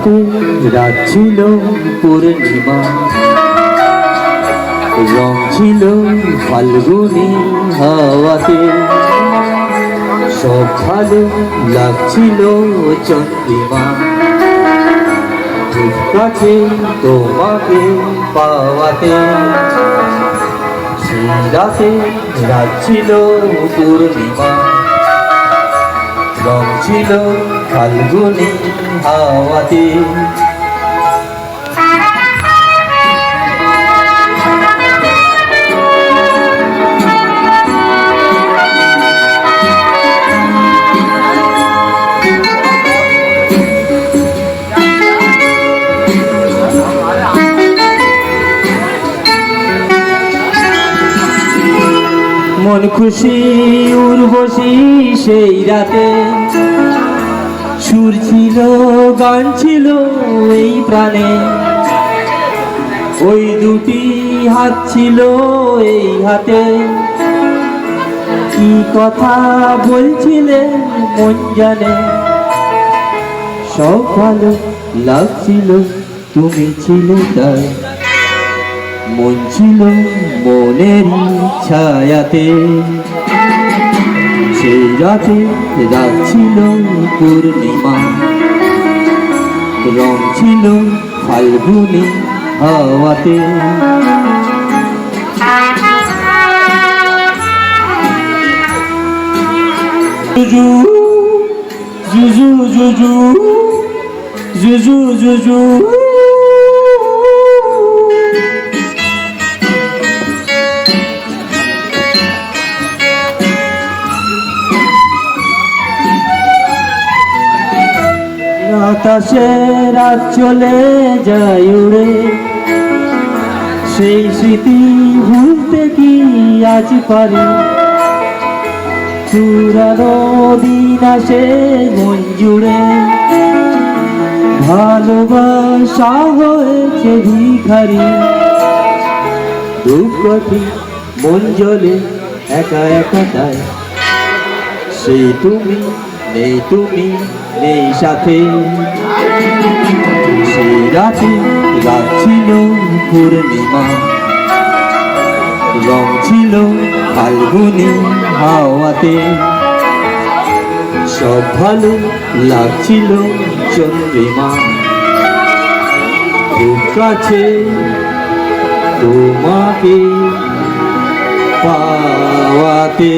রাতে রাত ছিল পূর্ণিমা, রং ছিল ফাল্গুনি হাওয়াতে, সব ভালো লাগছিল চন্দ্রিমা, ঠিক কাছে তোমাকে পাওয়াতে। সেই রাতে রাত ছিল পূর্ণিমা, রং ছিল ফাল্গুনি হাওয়াতে। মন খুশি উর্বশী সেই রাতে, সুর ছিল গান ছিল এই প্রাণে, ওই দুটি হাত ছিল এই হাতে, কি কথা বলছিলে মন জানে, সব ভালো লাগছিল তুমি ছিলে তাই, মন ছিল মনের ছায়াতে। সেই রাতে রাত ছিল পূর্ণিমা, রং ছিল ফাল্গুনি হাওয়াতে। জুজু জুজু জুজু জুজু জুজু আকাশে রাত চলে যায় উড়ে, সেই স্মৃতি ভুলতে কি আজ পারি, পুরানো দিন আসে মন জুড়ে, ভালোবাসা হয়েছে ভিখারি, দুঃখটি মন জ্বলে একা একা তাই, সেই তুমি নেই তুমি নেই সাথে। সেই রাতে রাত ছিল পূর্ণিমা, রং ছিল ফাল্গুনি হাওয়াতে, সব ভালো লাগছিল চন্দ্রিমা, খুব কাছে তোমাকে পাওয়াতে।